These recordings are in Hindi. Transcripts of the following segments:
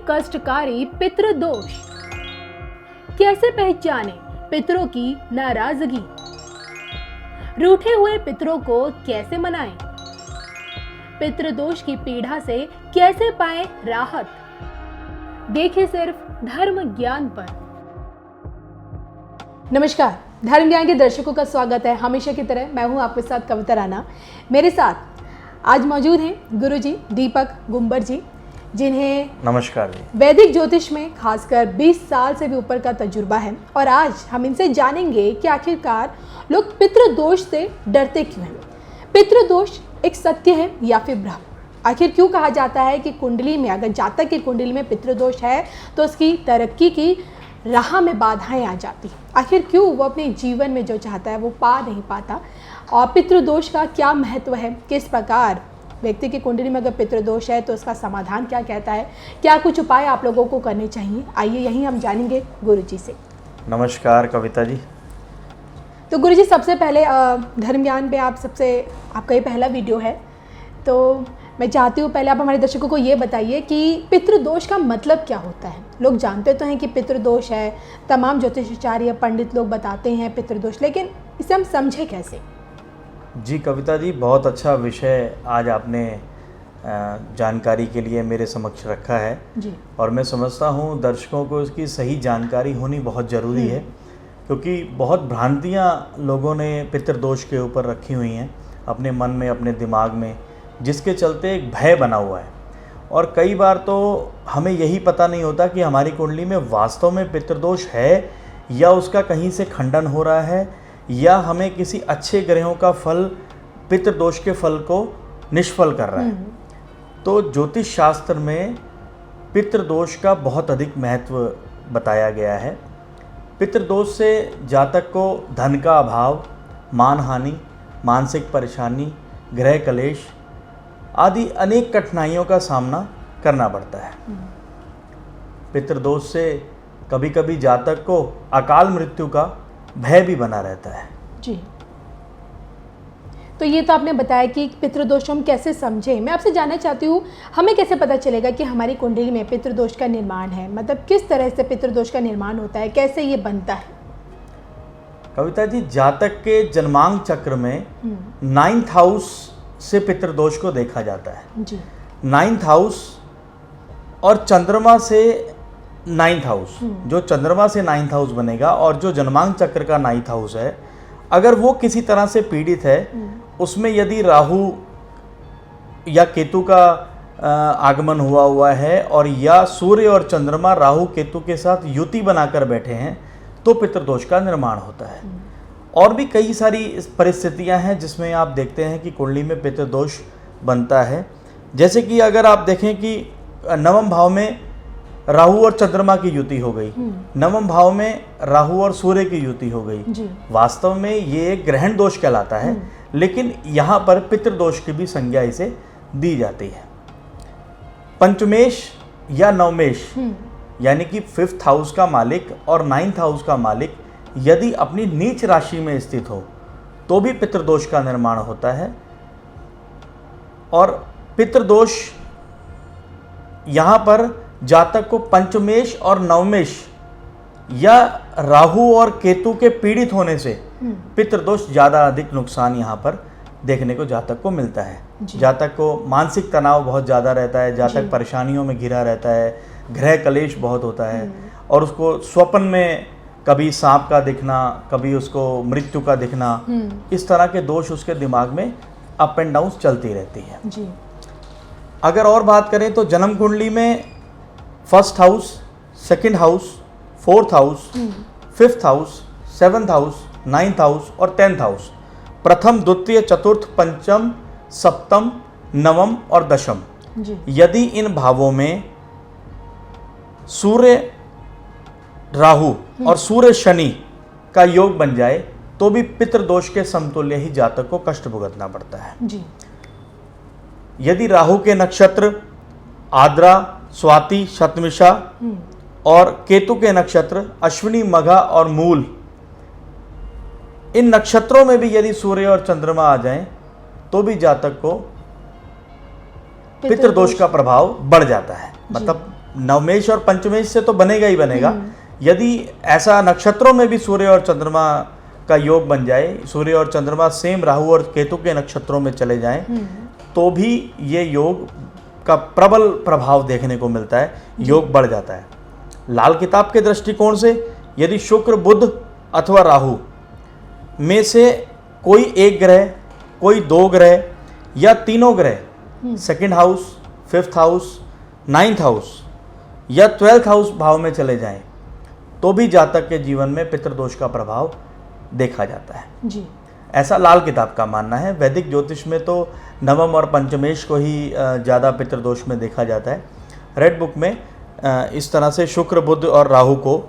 कष्टकारी पितृदोष। कैसे पहचाने पितरों की नाराजगी? रूठे हुए पितरों को कैसे मनाएं? पितृदोष की पीड़ा से कैसे पाएं राहत? देखिए सिर्फ धर्म ज्ञान पर। नमस्कार, धर्म ज्ञान के दर्शकों का स्वागत है। हमेशा की तरह मैं हूं आपके साथ कविता राणा। मेरे साथ आज मौजूद हैं गुरुजी दीपक गुंबर जी, जिन्हें नमस्कार जी, वैदिक ज्योतिष में खासकर 20 साल से भी ऊपर का तजुर्बा है। और आज हम इनसे जानेंगे कि आखिरकार लोग पितृदोष से डरते क्यों हैं। पितृदोष एक सत्य है या फिर भ्रम? आखिर क्यों कहा जाता है कि कुंडली में, अगर जातक की कुंडली में पितृदोष है तो उसकी तरक्की की राह में बाधाएं आ जाती? आखिर क्यों वो अपने जीवन में जो चाहता है वो पा नहीं पाता? और पितृदोष का क्या महत्व है? किस प्रकार व्यक्ति की कुंडली में अगर पितृदोष है तो उसका समाधान क्या कहता है? क्या कुछ उपाय आप लोगों को करने चाहिए? आइए यही हम जानेंगे गुरुजी से। नमस्कार कविता जी। तो गुरुजी, सबसे पहले धर्म ज्ञान पे आपका ये पहला वीडियो है, तो मैं चाहती हूँ पहले आप हमारे दर्शकों को ये बताइए कि पितृदोष का मतलब क्या होता है। लोग जानते तो हैं कि पितृदोष है, तमाम ज्योतिषाचार्य पंडित लोग बताते हैं पितृदोष, लेकिन इसे हम समझे कैसे? जी कविता जी, बहुत अच्छा विषय आज आपने जानकारी के लिए मेरे समक्ष रखा है जी। और मैं समझता हूँ दर्शकों को इसकी सही जानकारी होनी बहुत ज़रूरी है, क्योंकि बहुत भ्रांतियाँ लोगों ने पितृदोष के ऊपर रखी हुई हैं अपने मन में, अपने दिमाग में, जिसके चलते एक भय बना हुआ है। और कई बार तो हमें यही पता नहीं होता कि हमारी कुंडली में वास्तव में पितृदोष है या उसका कहीं से खंडन हो रहा है, या हमें किसी अच्छे ग्रहों का फल पितृदोष के फल को निष्फल कर रहा है। तो ज्योतिष शास्त्र में पितृदोष का बहुत अधिक महत्व बताया गया है। पितृदोष से जातक को धन का अभाव, मानहानि, मानसिक परेशानी, गृह कलेश आदि अनेक कठिनाइयों का सामना करना पड़ता है। पितृदोष से कभी कभी जातक को अकाल मृत्यु का भय भी बना रहता है। जी, तो ये तो आपने बताया कि पितृदोष हम कैसे समझें। मैं आपसे जानना चाहती हूँ, हमें कैसे पता चलेगा कि हमारी कुंडली में पितृदोष का निर्माण है? मतलब किस तरह से पितृदोष का निर्माण होता है, कैसे ये बनता है? कविता जी, जातक के जन्मांग चक्र में 9th हाउस से पितृदोष को देखा जाता है। जी। 9th हाउस और चंद्रमा से 9th हाउस, जो चंद्रमा से 9th हाउस बनेगा और जो जन्मांग चक्र का 9th हाउस है, अगर वो किसी तरह से पीड़ित है, उसमें यदि राहु या केतु का आगमन हुआ है और या सूर्य और चंद्रमा राहु केतु के साथ युति बनाकर बैठे हैं, तो पितृदोष का निर्माण होता है। और भी कई सारी परिस्थितियां हैं जिसमें आप देखते हैं कि कुंडली में पितृदोष बनता है। जैसे कि अगर आप देखें कि 9वें भाव में राहु और चंद्रमा की युति हो गई, 9वें भाव में राहु और सूर्य की युति हो गई, वास्तव में ये एक ग्रहण दोष कहलाता है, लेकिन यहाँ पर पितृदोष की भी संज्ञा इसे दी जाती है। पंचमेश या नवमेश यानी कि 5th हाउस का मालिक और 9th हाउस का मालिक यदि अपनी नीच राशि में स्थित हो तो भी पितृदोष का निर्माण होता है। और पितृदोष यहाँ पर जातक को पंचमेश और नवमेश या राहु और केतु के पीड़ित होने से पितृदोष ज़्यादा अधिक नुकसान यहाँ पर देखने को जातक को मिलता है। जातक को मानसिक तनाव बहुत ज़्यादा रहता है, जातक परेशानियों में घिरा रहता है, गृह कलेश बहुत होता है, और उसको स्वप्न में कभी सांप का दिखना, कभी उसको मृत्यु का दिखना, इस तरह के दोष उसके दिमाग में अप एंड डाउन चलती रहती है। जी। अगर और बात करें तो जन्म कुंडली में 1st house, 2nd house, 4th house, 5th house, 7th house, 9th house और 10th हाउस, प्रथम, द्वितीय, चतुर्थ, पंचम, सप्तम, नवम और दशम, यदि इन भावों में सूर्य राहु और सूर्य शनि का योग बन जाए तो भी पितृदोष के समतुल्य ही जातक को कष्ट भुगतना पड़ता है। जी। यदि राहु के नक्षत्र आद्रा, स्वाति, शतमिषा और केतु के नक्षत्र अश्विनी, मघा और मूल, इन नक्षत्रों में भी यदि सूर्य और चंद्रमा आ जाएं तो भी जातक को पितृदोष का प्रभाव बढ़ जाता है। मतलब नवमेश और पंचमेश से तो बनेगा ही बनेगा। यदि ऐसा नक्षत्रों में भी सूर्य और चंद्रमा का योग बन जाए, सूर्य और चंद्रमा सेम राहु और केतु के नक्षत्रों में चले जाएं, तो भी ये योग का प्रबल प्रभाव देखने को मिलता है, योग बढ़ जाता है। लाल किताब के दृष्टिकोण से यदि शुक्र, बुध अथवा राहु में से कोई एक ग्रह, कोई दो ग्रह या तीनों ग्रह second house, fifth house, ninth house या 12th हाउस भाव में चले जाएं, तो भी जातक के जीवन में पितृदोष का प्रभाव देखा जाता है जी। ऐसा लाल किताब का मानना है। वैदिक ज्योतिष में तो नवम और पंचमेश को ही ज़्यादा पितृदोष में देखा जाता है। रेड बुक में इस तरह से शुक्र, बुध और राहु को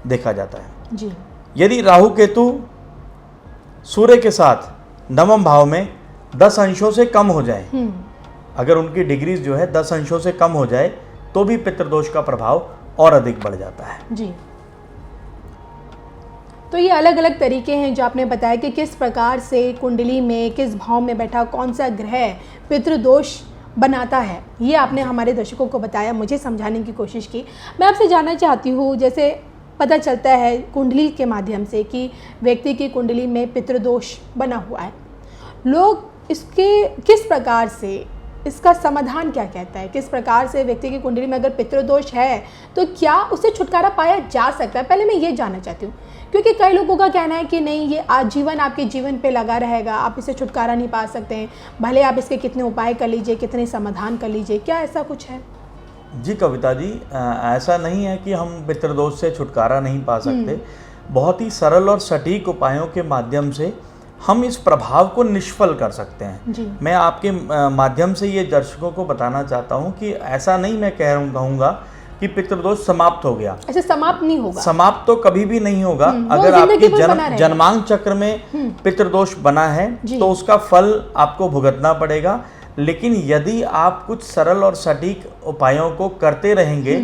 देखा जाता है जी। यदि राहु केतु सूर्य के साथ नवम भाव में 10 अंशों से कम हो जाए, अगर उनकी डिग्रीज जो है 10 अंशों से कम हो जाए, तो भी पितृदोष का प्रभाव और अधिक बढ़ जाता है जी। तो ये अलग अलग तरीके हैं जो आपने बताया कि किस प्रकार से कुंडली में किस भाव में बैठा कौन सा ग्रह पितृदोष बनाता है, ये आपने हमारे दर्शकों को बताया, मुझे समझाने की कोशिश की। मैं आपसे जानना चाहती हूँ, जैसे पता चलता है कुंडली के माध्यम से कि व्यक्ति की कुंडली में पितृदोष बना हुआ है, लोग इसके किस प्रकार से इसका समाधान क्या कहता है, किस प्रकार से व्यक्ति की कुंडली में अगर पितृदोष है तो क्या उससे छुटकारा पाया जा सकता है? पहले मैं ये जानना चाहती हूँ, क्योंकि कई लोगों का कहना है कि नहीं, ये आजीवन आपके जीवन पे लगा रहेगा, आप इससे छुटकारा नहीं पा सकते हैं, भले आप इसके कितने उपाय कर लीजिए, कितने समाधान कर लीजिए, क्या ऐसा कुछ है? जी कविता जी, ऐसा नहीं है कि हम पितृदोष से छुटकारा नहीं पा सकते। बहुत ही सरल और सटीक उपायों के माध्यम से हम इस प्रभाव को निष्फल कर सकते हैं जी। मैं आपके माध्यम से ये दर्शकों को बताना चाहता हूँ कि ऐसा नहीं मैं कहूँगा कि पितृदोष समाप्त हो गया। अच्छा, समाप्त नहीं होगा? समाप्त तो कभी भी नहीं होगा। अगर आपके जन्मांग चक्र में पितृदोष बना है तो उसका फल आपको भुगतना पड़ेगा। लेकिन यदि आप कुछ सरल और सटीक उपायों को करते रहेंगे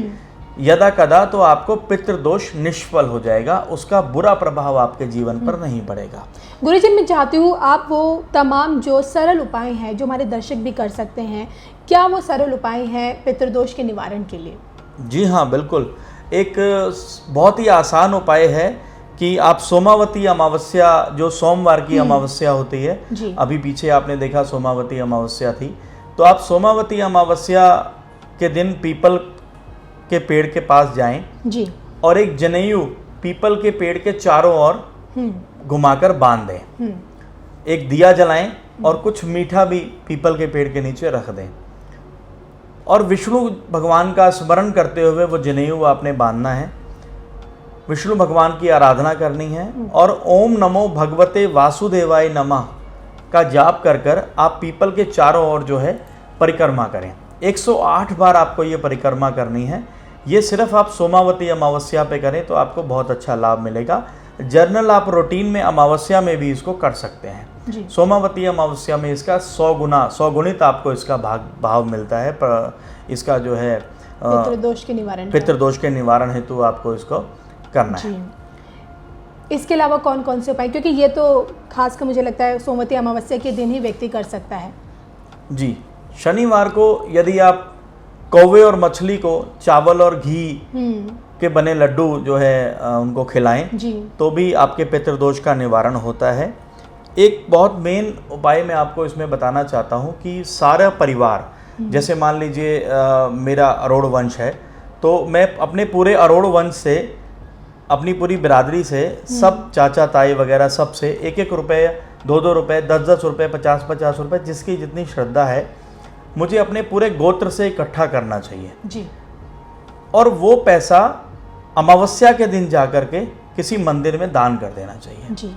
यदा कदा, तो आपको पितृदोष निष्फल हो जाएगा, उसका बुरा प्रभाव आपके जीवन पर नहीं पड़ेगा। गुरुजी, मैं चाहती हूँ आप वो तमाम जो सरल उपाय हैं जो हमारे दर्शक भी कर सकते हैं, क्या वो सरल उपाय हैं पितृदोष के निवारण के लिए? जी हाँ, बिल्कुल। एक बहुत ही आसान उपाय है कि आप सोमावती अमावस्या, जो सोमवार की अमावस्या होती है, अभी पीछे आपने देखा सोमावती अमावस्या थी, तो आप सोमावती अमावस्या के दिन पीपल के पेड़ के पास जाएं जी, और एक जनेऊ पीपल के पेड़ के चारों ओर घुमाकर बांध दें। एक दिया जलाएं और कुछ मीठा भी पीपल के पेड़ के नीचे रख दें और विष्णु भगवान का स्मरण करते हुए वो जनेऊ आपने बांधना है, विष्णु भगवान की आराधना करनी है और ओम नमो भगवते वासुदेवाय नमः का जाप कर कर आप पीपल के चारों ओर जो है परिक्रमा करें। 108 बार आपको ये परिक्रमा करनी है। ये सिर्फ आप सोमावती अमावस्या पे करें तो आपको बहुत अच्छा लाभ मिलेगा। जर्नल आप रूटीन में अमावस्या में भी इसको कर सकते हैं। सोमावती अमावस्या में इसका 100 गुणित आपको इसका भाव मिलता है। इसका जो है पितृदोष के निवारण हेतु आपको इसको करना है। इसके अलावा कौन कौन से उपाय, क्योंकि ये तो खासकर मुझे लगता है सोमवती अमावस्या के दिन ही व्यक्ति कर सकता है? जी, शनिवार को यदि आप कौवे और मछली को चावल और घी के बने लड्डू जो है उनको खिलाएं तो भी आपके पितृदोष का निवारण होता है। एक बहुत मेन उपाय मैं आपको इसमें बताना चाहता हूं कि सारा परिवार, जैसे मान लीजिए मेरा अरोड़ वंश है, तो मैं अपने पूरे अरोड़ वंश से, अपनी पूरी बिरादरी से, सब चाचा ताई वगैरह सब से 1-1 रुपये, 2-2 रुपये, 10-10 रुपये, 50-50 रुपये, जिसकी जितनी श्रद्धा है, मुझे अपने पूरे गोत्र से इकट्ठा करना चाहिए जी। और वो पैसा अमावस्या के दिन जाकर के किसी मंदिर में दान कर देना चाहिए जी।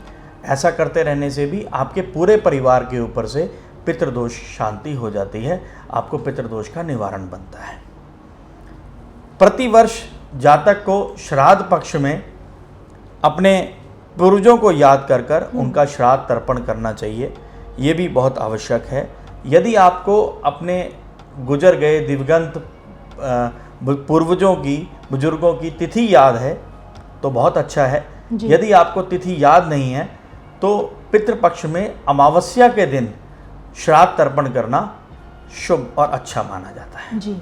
ऐसा करते रहने से भी आपके पूरे परिवार के ऊपर से पितृदोष शांति हो जाती है, आपको पितृदोष का निवारण बनता है। प्रतिवर्ष जातक को श्राद्ध पक्ष में अपने पूर्वजों को याद कर कर उनका श्राद्ध तर्पण करना चाहिए, ये भी बहुत आवश्यक है। यदि आपको अपने गुजर गए दिवंगत पूर्वजों की, बुजुर्गों की तिथि याद है तो बहुत अच्छा है। यदि आपको तिथि याद नहीं है तो पितृपक्ष में अमावस्या के दिन श्राद्ध तर्पण करना शुभ और अच्छा माना जाता है। जी।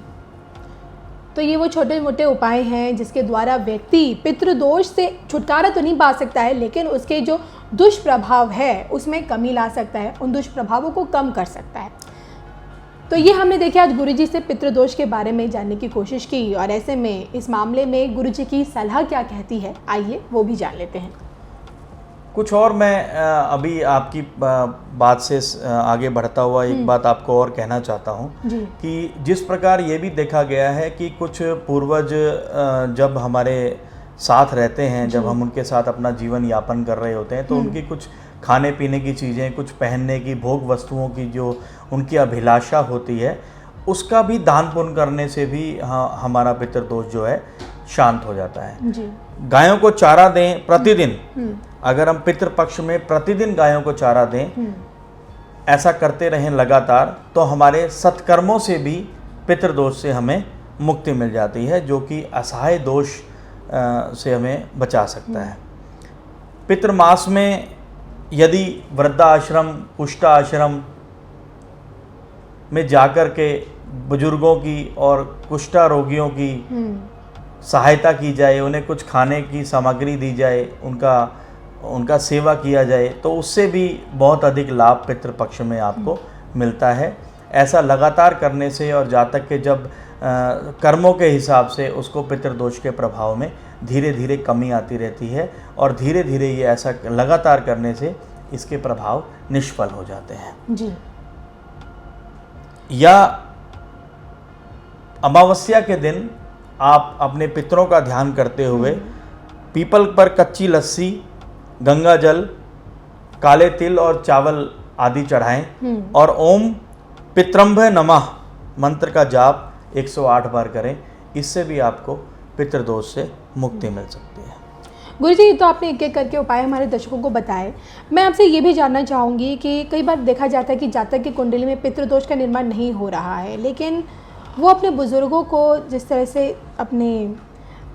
तो ये वो छोटे मोटे उपाय हैं जिसके द्वारा व्यक्ति पितृदोष से छुटकारा तो नहीं पा सकता है, लेकिन उसके जो दुष्प्रभाव है उसमें कमी ला सकता है, उन दुष्प्रभावों को कम कर सकता है। तो ये हमने देखे आज गुरुजी से पितृदोष के बारे में जानने की कोशिश की, और ऐसे में इस मामले में गुरुजी की सलाह क्या कहती है, आइए वो भी जान लेते हैं। कुछ और मैं अभी आपकी बात से आगे बढ़ता हुआ एक बात आपको और कहना चाहता हूँ कि जिस प्रकार ये भी देखा गया है कि कुछ पूर्वज जब हमारे साथ रहते हैं, जब हम उनके साथ अपना जीवन यापन कर रहे होते हैं, तो उनकी कुछ खाने पीने की चीज़ें, कुछ पहनने की, भोग वस्तुओं की जो उनकी अभिलाषा होती है, उसका भी दान पुण्य करने से भी हमारा पितृदोष जो है शांत हो जाता है। गायों को चारा दें प्रतिदिन, अगर हम पितृपक्ष में प्रतिदिन गायों को चारा दें, ऐसा करते रहें लगातार, तो हमारे सत्कर्मों से भी पितृदोष से हमें मुक्ति मिल जाती है, जो कि असहाय दोष से हमें बचा सकता है। पितृमास में यदि वृद्धाश्रम, कुष्ठाश्रम में जाकर के बुजुर्गों की और कुष्ठा रोगियों की सहायता की जाए, उन्हें कुछ खाने की सामग्री दी जाए, उनका सेवा किया जाए, तो उससे भी बहुत अधिक लाभ पितृपक्ष में आपको मिलता है। ऐसा लगातार करने से और जातक के जब कर्मों के हिसाब से उसको पितृदोष के प्रभाव में धीरे धीरे कमी आती रहती है, और धीरे धीरे ये ऐसा लगातार करने से इसके प्रभाव निष्फल हो जाते हैं जी। या अमावस्या के दिन आप अपने पितरों का ध्यान करते हुए पीपल पर कच्ची लस्सी, गंगा जल, काले तिल और चावल आदि चढ़ाएं और ओम पितरंभ नमः मंत्र का जाप 108 बार करें। इससे भी आपको पितृदोष से मुक्ति मिल सकती है। गुरुजी, तो आपने एक एक करके उपाय हमारे दर्शकों को बताए। मैं आपसे ये भी जानना चाहूँगी कि कई बार देखा जाता है कि जातक की कुंडली में पितृदोष का निर्माण नहीं हो रहा है, लेकिन वो अपने बुज़ुर्गों को जिस तरह से अपने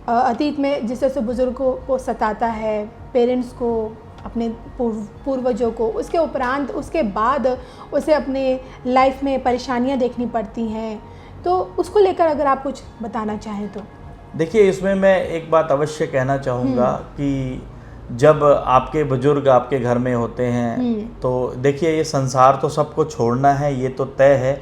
अतीत में जिस तरह से बुज़ुर्गों को सताता है, पेरेंट्स को, अपने पूर्वजों को, उसके उपरांत उसके बाद उसे अपने लाइफ में परेशानियां देखनी पड़ती हैं, तो उसको लेकर अगर आप कुछ बताना चाहें तो। देखिए, इसमें मैं एक बात अवश्य कहना चाहूँगा कि जब आपके बुजुर्ग आपके घर में होते हैं, तो देखिए ये संसार तो सबको छोड़ना है, ये तो तय है,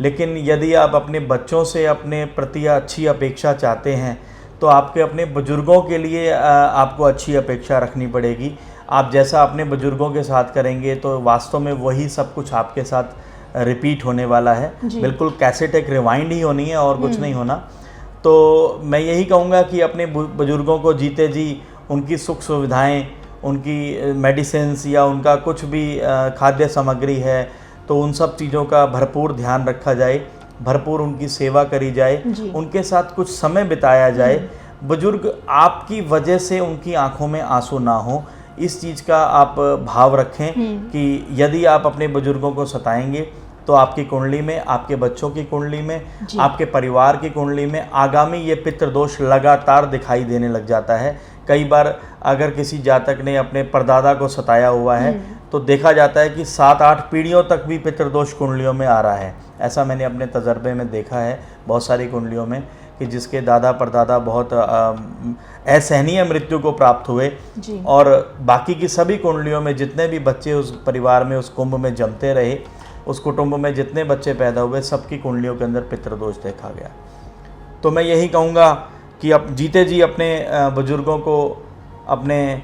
लेकिन यदि आप अपने बच्चों से अपने प्रति अच्छी अपेक्षा चाहते हैं, तो आपके अपने बुजुर्गों के लिए आपको अच्छी अपेक्षा रखनी पड़ेगी। आप जैसा अपने बुजुर्गों के साथ करेंगे तो वास्तव में वही सब कुछ आपके साथ रिपीट होने वाला है। बिल्कुल कैसेट एक रिवाइंड ही होनी है और कुछ नहीं होना। तो मैं यही कहूँगा कि अपने बुजुर्गों को जीते जी उनकी सुख सुविधाएं, उनकी मेडिसिन्स या उनका कुछ भी खाद्य सामग्री है, तो उन सब चीज़ों का भरपूर ध्यान रखा जाए, भरपूर उनकी सेवा करी जाए, उनके साथ कुछ समय बिताया जाए। बुजुर्ग आपकी वजह से उनकी आंखों में आंसू ना हो, इस चीज़ का आप भाव रखें कि यदि आप अपने बुजुर्गों को सताएंगे तो आपकी कुंडली में, आपके बच्चों की कुंडली में, आपके परिवार की कुंडली में आगामी ये पितृदोष लगातार दिखाई देने लग जाता है। कई बार अगर किसी जातक ने अपने परदादा को सताया हुआ है तो देखा जाता है कि 7-8 पीढ़ियों तक भी पितृदोष कुंडलियों में आ रहा है। ऐसा मैंने अपने तजर्बे में देखा है बहुत सारी कुंडलियों में कि जिसके दादा परदादा बहुत असहनीय मृत्यु को प्राप्त हुए, और बाकी की सभी कुंडलियों में जितने भी बच्चे उस परिवार में, उस कुंभ में जमते रहे, उस कुटुंब में जितने बच्चे पैदा हुए, सबकी कुंडलियों के अंदर पितृदोष देखा गया। तो मैं यही कहूँगा कि अब जीते जी अपने बुजुर्गों को, अपने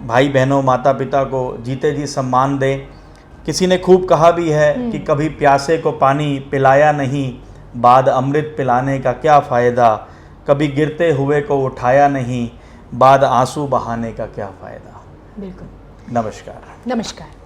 भाई बहनों, माता पिता को जीते जी सम्मान दें। किसी ने खूब कहा भी है कि कभी प्यासे को पानी पिलाया नहीं, बाद अमृत पिलाने का क्या फ़ायदा, कभी गिरते हुए को उठाया नहीं, बाद आंसू बहाने का क्या फ़ायदा। बिल्कुल। नमस्कार। नमस्कार।